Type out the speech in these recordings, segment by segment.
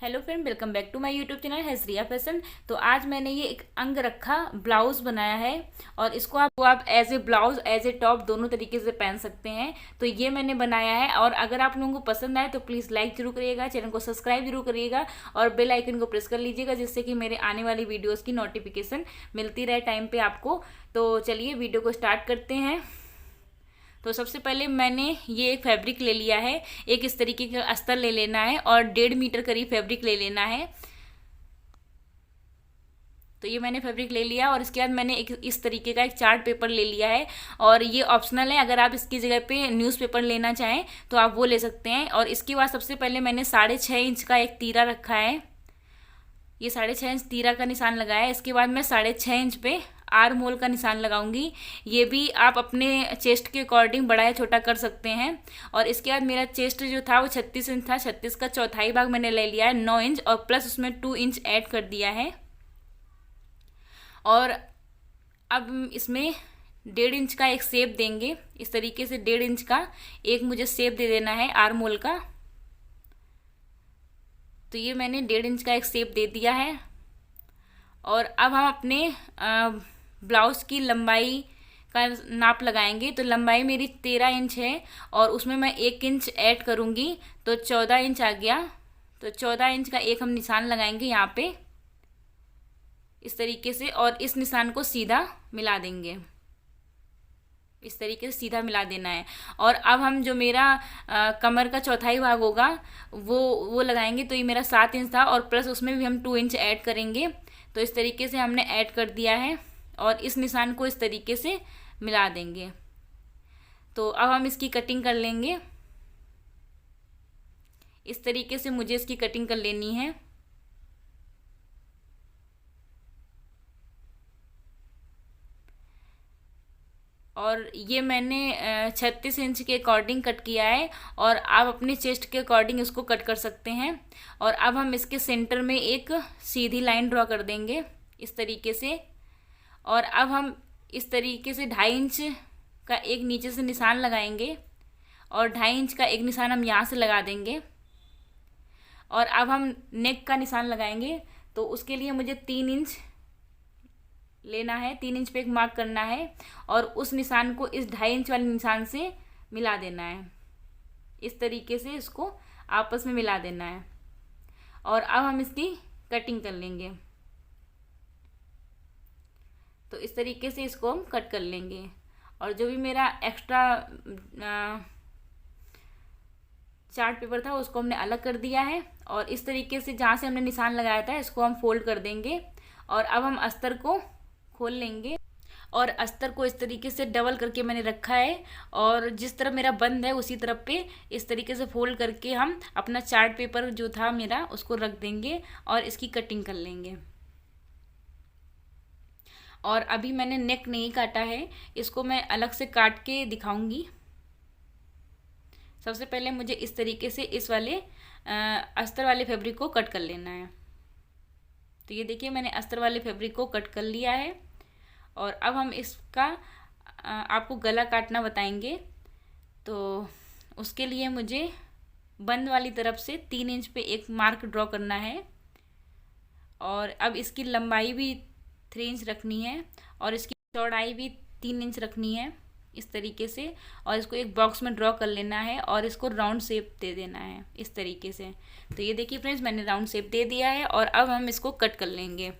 Hello friend, welcome back to my YouTube channel Hajariya fashion. तो आज मैंने ये एक अंग रखा ब्लाउज बनाया है और इसको आप as a blouse as a top दोनों तरीके से पहन सकते हैं। तो ये मैंने बनाया है और अगर आप लोगों को पसंद आए तो प्लीज़ लाइक जरूर करिएगा, चैनल को सब्सक्राइब जरूर करिएगा और बेल आइकन को प्रेस कर लीजिएगा, जिससे कि मेरे आने वाली वीडियोज़ की नोटिफिकेशन मिलती रहे टाइम पर आपको। तो चलिए वीडियो को स्टार्ट करते हैं। तो सबसे पहले मैंने ये एक फैब्रिक ले लिया है, एक इस तरीके का अस्तर ले लेना है और 1.5 मीटर करीब फैब्रिक ले लेना है। तो ये मैंने फैब्रिक ले लिया और इसके बाद मैंने एक इस तरीके का एक चार्ट पेपर ले लिया है और ये ऑप्शनल है, अगर आप इसकी जगह पे न्यूज़पेपर लेना चाहें तो आप वो ले सकते हैं। और इसके बाद सबसे पहले मैंने 6.5 इंच का एक तीरा रखा है, ये 6.5 इंच तीरा का निशान लगाया है। इसके बाद मैं 6.5 इंच पे आर्म होल का निशान लगाऊंगी। ये भी आप अपने चेस्ट के अकॉर्डिंग बड़ा या छोटा कर सकते हैं। और इसके बाद मेरा चेस्ट जो था वो 36 इंच था, 36 का चौथाई भाग मैंने ले लिया है 9 इंच और प्लस उसमें 2 इंच ऐड कर दिया है। और अब इसमें 1.5 इंच का एक शेप देंगे, इस तरीके से 1.5 इंच का एक मुझे शेप दे देना है आर्म होल का। तो ये मैंने 1.5 इंच का एक शेप दे दिया है। और अब हम अपने ब्लाउज़ की लंबाई का नाप लगाएंगे। तो लंबाई मेरी 13 इंच है और उसमें मैं 1 इंच ऐड करूँगी तो 14 इंच आ गया। तो 14 इंच का एक हम निशान लगाएंगे यहाँ पे इस तरीके से और इस निशान को सीधा मिला देंगे, इस तरीके से सीधा मिला देना है। और अब हम जो मेरा कमर का चौथाई भाग होगा वो लगाएंगे। तो ये मेरा 7 इंच था और प्लस उसमें भी हम 2 इंच ऐड करेंगे। तो इस तरीके से हमने ऐड कर दिया है और इस निशान को इस तरीके से मिला देंगे। तो अब हम इसकी कटिंग कर लेंगे, इस तरीके से मुझे इसकी कटिंग कर लेनी है। और ये मैंने 36 इंच के अकॉर्डिंग कट किया है और आप अपने चेस्ट के अकॉर्डिंग इसको कट कर सकते हैं। और अब हम इसके सेंटर में एक सीधी लाइन ड्रॉ कर देंगे इस तरीके से। और अब हम इस तरीके से 2.5 इंच का एक नीचे से निशान लगाएंगे और 2.5 इंच का एक निशान हम यहाँ से लगा देंगे। और अब हम नेक का निशान लगाएंगे। तो उसके लिए मुझे 3 इंच लेना है, 3 इंच पे एक मार्क करना है और उस निशान को इस 2.5 इंच वाले निशान से मिला देना है, इस तरीके से इसको आपस में मिला देना है। और अब हम इसकी कटिंग कर लेंगे। तो इस तरीके से इसको हम कट कर लेंगे। और जो भी मेरा एक्स्ट्रा चार्ट पेपर था उसको हमने अलग कर दिया है और इस तरीके से जहाँ से हमने निशान लगाया था इसको हम फोल्ड कर देंगे। और अब हम अस्तर को खोल लेंगे और अस्तर को इस तरीके से डबल करके मैंने रखा है और जिस तरफ मेरा बंद है उसी तरफ पे इस तरीके से फोल्ड करके हम अपना चार्ट पेपर जो था मेरा उसको रख देंगे और इसकी कटिंग कर लेंगे। और अभी मैंने नेक नहीं काटा है, इसको मैं अलग से काट के दिखाऊंगी। सबसे पहले मुझे इस तरीके से इस वाले अस्तर वाले फैब्रिक को कट कर लेना है। तो ये देखिए मैंने अस्तर वाले फैब्रिक को कट कर लिया है। और अब हम इसका आपको गला काटना बताएंगे। तो उसके लिए मुझे बंद वाली तरफ से 3 इंच पे एक मार्क ड्रॉ करना है। और अब इसकी लंबाई भी 3 इंच रखनी है और इसकी चौड़ाई भी 3 इंच रखनी है इस तरीके से। और इसको एक बॉक्स में ड्रॉ कर लेना है और इसको राउंड शेप दे देना है इस तरीके से। तो ये देखिए फ्रेंड्स, मैंने राउंड शेप दे दिया है और अब हम इसको कट कर लेंगे।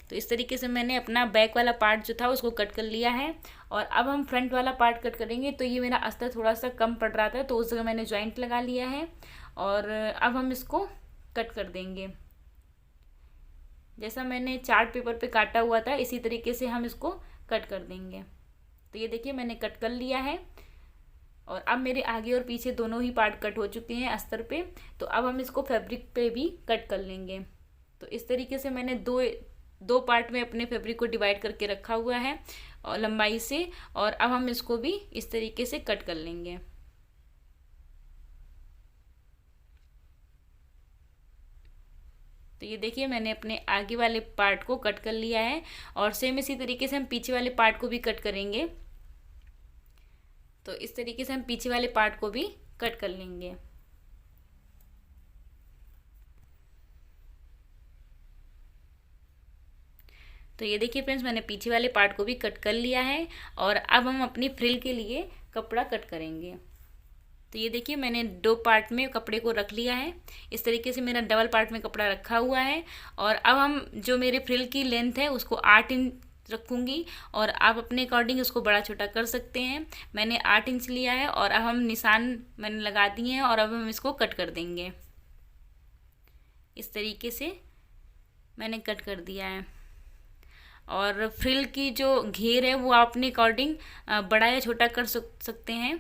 तो इस तरीके से मैंने अपना बैक वाला पार्ट जो था उसको कट कर लिया है। और अब हम फ्रंट वाला पार्ट कट करेंगे। तो ये मेरा अस्तर थोड़ा सा कम पड़ रहा था तो उस जगह मैंने जॉइंट लगा लिया है और अब हम इसको कट कर देंगे। जैसा मैंने चार्ट पेपर पे काटा हुआ था इसी तरीके से हम इसको कट कर देंगे। तो ये देखिए मैंने कट कर लिया है और अब मेरे आगे और पीछे दोनों ही पार्ट कट हो चुके हैं अस्तर पे। तो अब हम इसको फैब्रिक पे भी कट कर लेंगे। तो इस तरीके से मैंने दो पार्ट में अपने फैब्रिक को डिवाइड करके रखा हुआ है और लंबाई से। और अब हम इसको भी इस तरीके से कट कर लेंगे। तो ये देखिए मैंने अपने आगे वाले पार्ट को कट कर लिया है और सेम इसी तरीके से हम पीछे वाले पार्ट को भी कट करेंगे। तो इस तरीके से हम पीछे वाले पार्ट को भी कट कर लेंगे। तो ये देखिए फ्रेंड्स, मैंने पीछे वाले पार्ट को भी कट कर लिया है और अब हम अपनी फ्रिल के लिए कपड़ा कट करेंगे। तो ये देखिए, मैंने 2 पार्ट में कपड़े को रख लिया है। इस तरीके से मेरा डबल पार्ट में कपड़ा रखा हुआ है। और अब हम जो मेरे फ्रिल की लेंथ है उसको 8 इंच रखूँगी और आप अपने अकॉर्डिंग उसको बड़ा छोटा कर सकते हैं। मैंने 8 इंच लिया है और अब हम निशान मैंने लगा दिए हैं और अब हम इसको कट कर देंगे। इस तरीके से मैंने कट कर दिया है। और फ्रिल की जो घेर है वो आप अपने अकॉर्डिंग बड़ा या छोटा कर सकते हैं।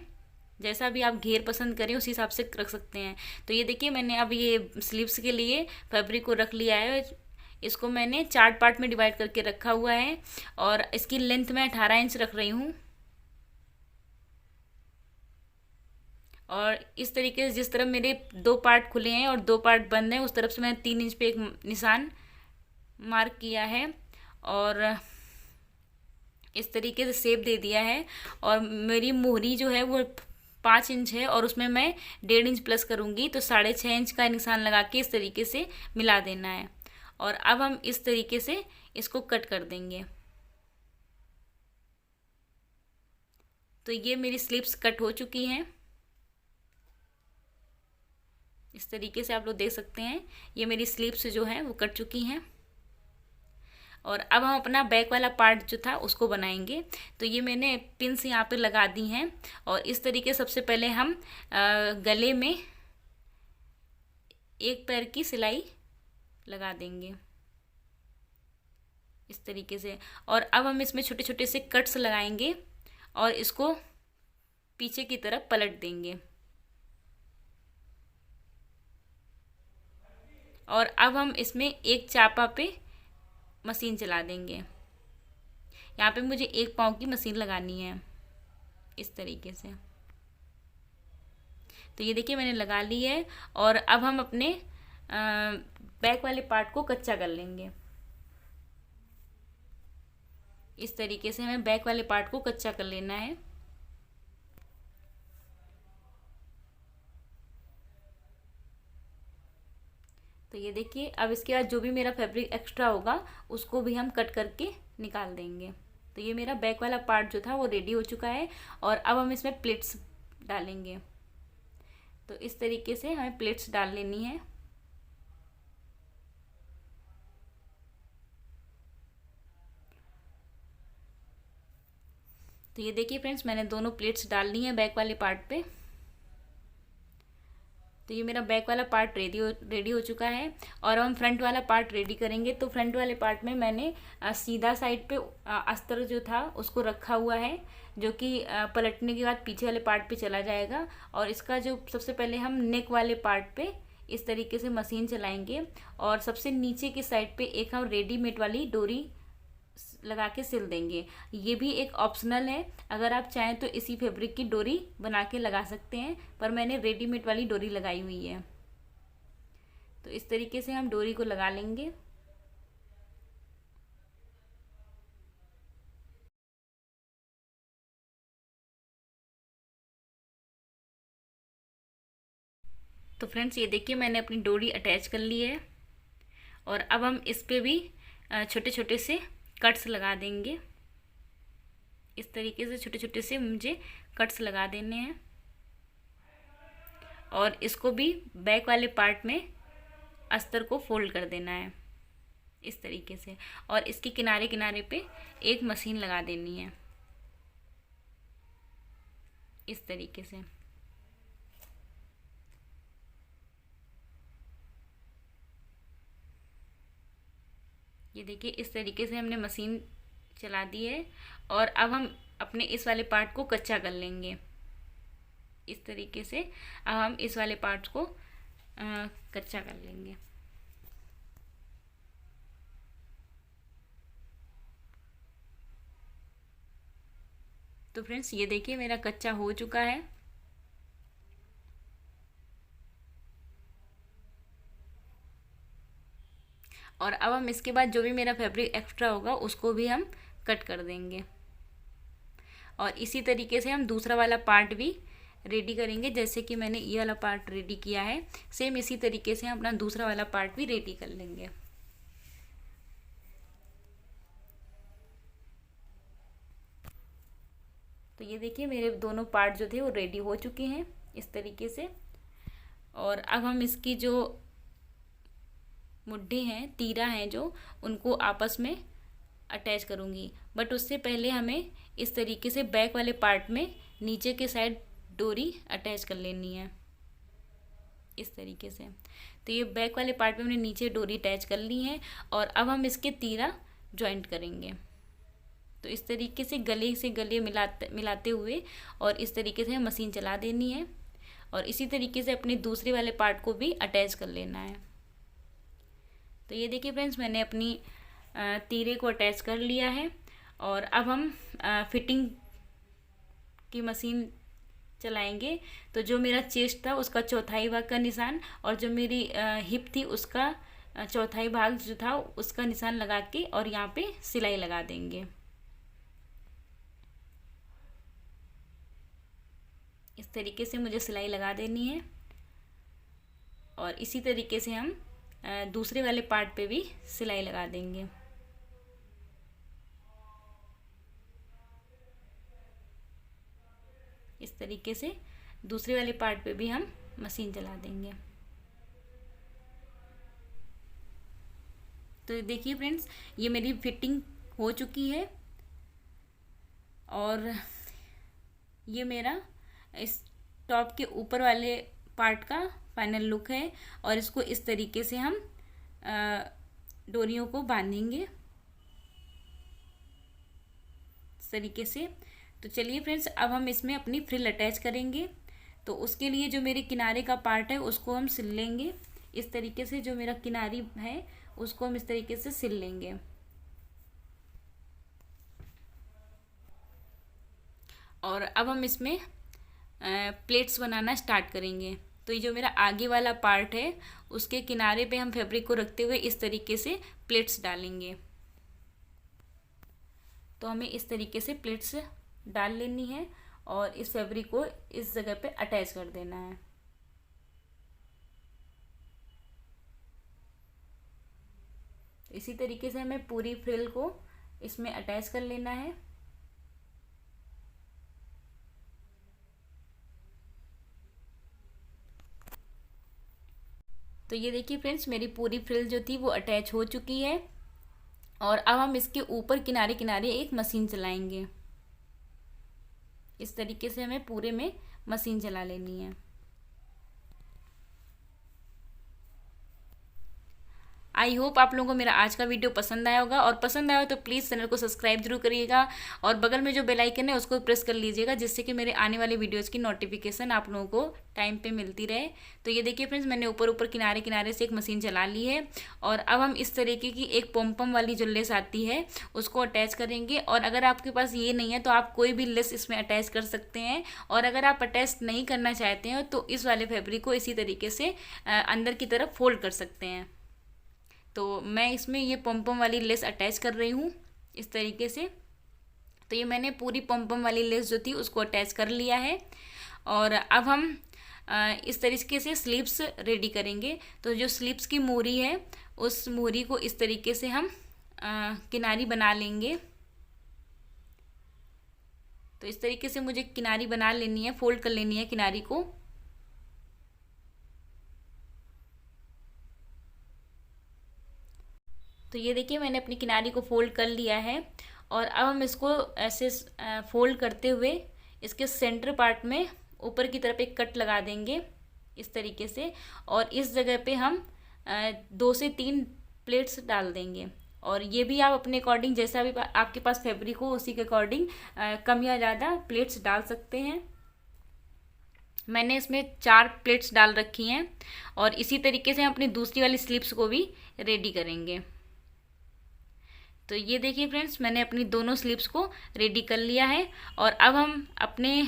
जैसा भी आप घेर पसंद करें उस हिसाब से रख सकते हैं। तो ये देखिए, मैंने अब ये स्लीव्स के लिए फैब्रिक को रख लिया है। इसको मैंने 4 पार्ट में डिवाइड करके रखा हुआ है और इसकी लेंथ मैं 18 इंच रख रही हूँ। और इस तरीके से जिस तरफ मेरे 2 पार्ट खुले हैं और 2 पार्ट बंद हैं उस तरफ से मैंने 3 इंच पे एक निशान मार्क किया है और इस तरीके से शेप दे दिया है। और मेरी मोहरी जो है वो 5 इंच है और उसमें मैं 1.5 इंच प्लस करूँगी, तो 6.5 इंच का निशान लगा के इस तरीके से मिला देना है। और अब हम इस तरीके से इसको कट कर देंगे। तो ये मेरी स्लीव्स कट हो चुकी हैं। इस तरीके से आप लोग देख सकते हैं, ये मेरी स्लीव्स जो हैं वो कट चुकी हैं। और अब हम अपना बैक वाला पार्ट जो था उसको बनाएंगे। तो ये मैंने पिन्स यहाँ पे लगा दी हैं और इस तरीके सबसे पहले हम गले में एक पैर की सिलाई लगा देंगे इस तरीके से। और अब हम इसमें छोटे छोटे से कट्स लगाएंगे और इसको पीछे की तरफ पलट देंगे। और अब हम इसमें एक चापा पे मशीन चला देंगे। यहाँ पे मुझे 1 पाँव की मशीन लगानी है इस तरीके से। तो ये देखिए, मैंने लगा ली है। और अब हम अपने बैक वाले पार्ट को कच्चा कर लेंगे। इस तरीके से हमें बैक वाले पार्ट को कच्चा कर लेना है। तो ये देखिए, अब इसके बाद जो भी मेरा फैब्रिक एक्स्ट्रा होगा उसको भी हम कट करके निकाल देंगे। तो ये मेरा बैक वाला पार्ट जो था वो रेडी हो चुका है और अब हम इसमें प्लेट्स डालेंगे। तो इस तरीके से हमें प्लेट्स डाल लेनी है। तो ये देखिए फ्रेंड्स, मैंने दोनों प्लेट्स डाल ली हैं बैक वाले पार्ट पे। तो ये मेरा बैक वाला पार्ट रेडी हो चुका है। और हम फ्रंट वाला पार्ट रेडी करेंगे। तो फ्रंट वाले पार्ट में मैंने सीधा साइड पे अस्तर जो था उसको रखा हुआ है, जो कि पलटने के बाद पीछे वाले पार्ट पे चला जाएगा। और इसका जो सबसे पहले हम नेक वाले पार्ट पे इस तरीके से मशीन चलाएंगे और सबसे नीचे की साइड पे एक हम रेडीमेड वाली डोरी लगा के सिल देंगे। ये भी एक ऑप्शनल है, अगर आप चाहें तो इसी फैब्रिक की डोरी बना के लगा सकते हैं, पर मैंने रेडीमेड वाली डोरी लगाई हुई है। तो इस तरीके से हम डोरी को लगा लेंगे। तो फ्रेंड्स, ये देखिए, मैंने अपनी डोरी अटैच कर ली है और अब हम इस पे भी छोटे छोटे से कट्स लगा देंगे। इस तरीके से छोटे छोटे से मुझे कट्स लगा देने हैं और इसको भी बैक वाले पार्ट में अस्तर को फोल्ड कर देना है इस तरीके से। और इसके किनारे किनारे पे एक मशीन लगा देनी है इस तरीके से। ये देखिए, इस तरीके से हमने मशीन चला दी है और अब हम अपने इस वाले पार्ट को कच्चा कर लेंगे इस तरीके से। अब हम इस वाले पार्ट को कच्चा कर लेंगे। तो फ्रेंड्स, ये देखिए, मेरा कच्चा हो चुका है। और अब हम इसके बाद जो भी मेरा फैब्रिक एक्स्ट्रा होगा उसको भी हम कट कर देंगे। और इसी तरीके से हम दूसरा वाला पार्ट भी रेडी करेंगे। जैसे कि मैंने ये वाला पार्ट रेडी किया है, सेम इसी तरीके से हम अपना दूसरा वाला पार्ट भी रेडी कर लेंगे। तो ये देखिए मेरे दोनों पार्ट जो थे वो रेडी हो चुके हैं इस तरीके से। और अब हम इसकी जो मुड्ढे हैं, तीरा हैं जो, उनको आपस में अटैच करूँगी। बट उससे पहले हमें इस तरीके से बैक वाले पार्ट में नीचे के साइड डोरी अटैच कर लेनी है इस तरीके से। तो ये बैक वाले पार्ट में हमने नीचे डोरी अटैच कर ली है और अब हम इसके तीरा जॉइंट करेंगे। तो इस तरीके से गले मिलाते हुए और इस तरीके से मशीन चला देनी है और इसी तरीके से अपने दूसरे वाले पार्ट को भी अटैच कर लेना है। तो ये देखिए फ्रेंड्स, मैंने अपनी तीरे को अटैच कर लिया है और अब हम फिटिंग की मशीन चलाएंगे। तो जो मेरा चेस्ट था उसका चौथाई भाग का निशान और जो मेरी हिप थी उसका चौथाई भाग जो था उसका निशान लगा के और यहाँ पे सिलाई लगा देंगे। इस तरीके से मुझे सिलाई लगा देनी है और इसी तरीके से हम दूसरे वाले पार्ट पे भी सिलाई लगा देंगे। इस तरीके से दूसरे वाले पार्ट पे भी हम मशीन चला देंगे। तो देखिए फ्रेंड्स, ये मेरी फिटिंग हो चुकी है और ये मेरा इस टॉप के ऊपर वाले पार्ट का फाइनल लुक है और इसको इस तरीके से हम डोरियों को बांधेंगे इस तरीके से। तो चलिए फ्रेंड्स, अब हम इसमें अपनी फ्रिल अटैच करेंगे। तो उसके लिए जो मेरे किनारे का पार्ट है उसको हम सिल लेंगे इस तरीके से। जो मेरा किनारी है उसको हम इस तरीके से सिल लेंगे और अब हम इसमें प्लेट्स बनाना स्टार्ट करेंगे। तो ये जो मेरा आगे वाला पार्ट है उसके किनारे पे हम फैब्रिक को रखते हुए इस तरीके से प्लेट्स डालेंगे। तो हमें इस तरीके से प्लेट्स डाल लेनी है और इस फैब्रिक को इस जगह पे अटैच कर देना है। इसी तरीके से हमें पूरी फ्रिल को इसमें अटैच कर लेना है। तो ये देखिए फ्रेंड्स, मेरी पूरी फ्रिल जो थी वो अटैच हो चुकी है और अब हम इसके ऊपर किनारे किनारे एक मशीन चलाएंगे। इस तरीके से हमें पूरे में मशीन चला लेनी है। आई होप आप लोगों को मेरा आज का वीडियो पसंद आया होगा और पसंद आया हो तो प्लीज़ चैनल को सब्सक्राइब जरूर करिएगा और बगल में जो बेल आइकन है उसको प्रेस कर लीजिएगा जिससे कि मेरे आने वाले वीडियोज़ की नोटिफिकेशन आप लोगों को टाइम पे मिलती रहे। तो ये देखिए फ्रेंड्स, मैंने ऊपर ऊपर किनारे किनारे से एक मशीन चला ली है और अब हम इस तरीके की एक पोम्पम वाली जो लेस आती है उसको अटैच करेंगे। और अगर आपके पास ये नहीं है तो आप कोई भी लेस इसमें अटैच कर सकते हैं और अगर आप अटैच नहीं करना चाहते हैं तो इस वाले फैब्रिक को इसी तरीके से अंदर की तरफ फोल्ड कर सकते हैं। तो मैं इसमें ये पॉम्पम वाली लेस अटैच कर रही हूँ इस तरीके से। तो ये मैंने पूरी पॉम्पम वाली लेस जो थी उसको अटैच कर लिया है और अब हम इस तरीके से स्लीव्स रेडी करेंगे। तो जो स्लीव्स की मोरी है उस मोरी को इस तरीके से हम किनारी बना लेंगे। तो इस तरीके से मुझे किनारी बना लेनी है, फोल्ड कर लेनी है किनारी को। तो ये देखिए मैंने अपनी किनारी को फोल्ड कर लिया है और अब हम इसको ऐसे फोल्ड करते हुए इसके सेंटर पार्ट में ऊपर की तरफ एक कट लगा देंगे इस तरीके से और इस जगह पे हम 2 से 3 प्लेट्स डाल देंगे। और ये भी आप अपने अकॉर्डिंग जैसा भी आपके पास फैब्रिक हो उसी के अकॉर्डिंग कम या ज़्यादा प्लेट्स डाल सकते हैं। मैंने इसमें 4 प्लेट्स डाल रखी हैं और इसी तरीके से हम अपनी दूसरी वाली स्लीव्स को भी रेडी करेंगे। तो ये देखिए फ्रेंड्स, मैंने अपनी दोनों स्लीव्स को रेडी कर लिया है और अब हम अपने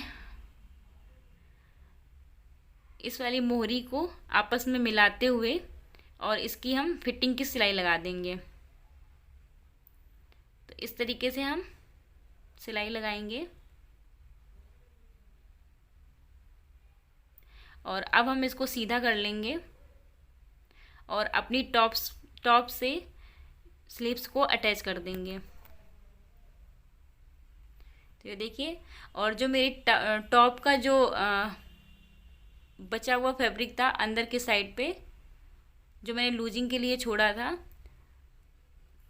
इस वाली मोहरी को आपस में मिलाते हुए और इसकी हम फिटिंग की सिलाई लगा देंगे। तो इस तरीके से हम सिलाई लगाएंगे और अब हम इसको सीधा कर लेंगे और अपनी टॉप से स्लीव्स को अटैच कर देंगे। तो ये देखिए, और जो मेरी टॉप का जो बचा हुआ फैब्रिक था अंदर के साइड पे, जो मैंने लूजिंग के लिए छोड़ा था,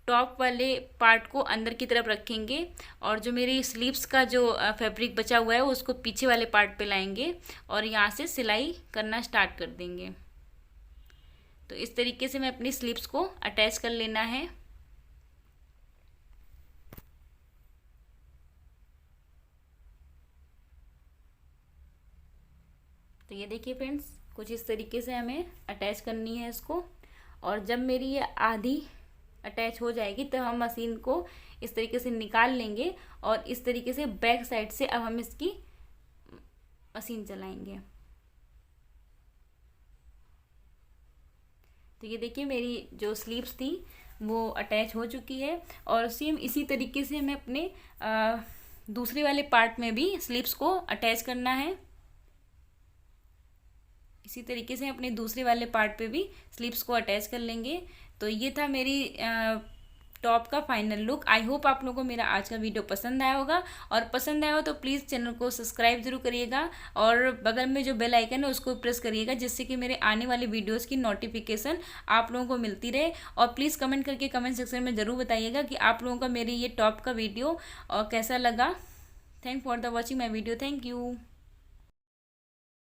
टॉप वाले पार्ट को अंदर की तरफ रखेंगे और जो मेरी स्लीव्स का जो फैब्रिक बचा हुआ है उसको पीछे वाले पार्ट पे लाएंगे और यहाँ से सिलाई करना स्टार्ट कर देंगे। तो इस तरीके से मैं अपनी स्लीव्स को अटैच कर लेना है। तो ये देखिए फ्रेंड्स, कुछ इस तरीके से हमें अटैच करनी है इसको। और जब मेरी ये आधी अटैच हो जाएगी तो हम मशीन को इस तरीके से निकाल लेंगे और इस तरीके से बैक साइड से अब हम इसकी मशीन चलाएंगे। तो ये देखिए, मेरी जो स्लीव्स थी वो अटैच हो चुकी है और सेम इसी तरीके से हमें अपने दूसरे वाले पार्ट में भी स्लीव्स को अटैच करना है। इसी तरीके से अपने दूसरे वाले पार्ट पे भी स्लीव्स को अटैच कर लेंगे। तो ये था मेरी टॉप का फाइनल लुक। आई होप आप लोगों को मेरा आज का वीडियो पसंद आया होगा, और पसंद आया हो तो प्लीज़ चैनल को सब्सक्राइब जरूर करिएगा और बगल में जो बेल आइकन है उसको प्रेस करिएगा, जिससे कि मेरे आने वाली वीडियोस की नोटिफिकेशन आप लोगों को मिलती रहे। और प्लीज़ कमेंट करके कमेंट सेक्शन में ज़रूर बताइएगा कि आप लोगों का मेरी ये टॉप का वीडियो कैसा लगा। Thank for the watching my video. Thank you.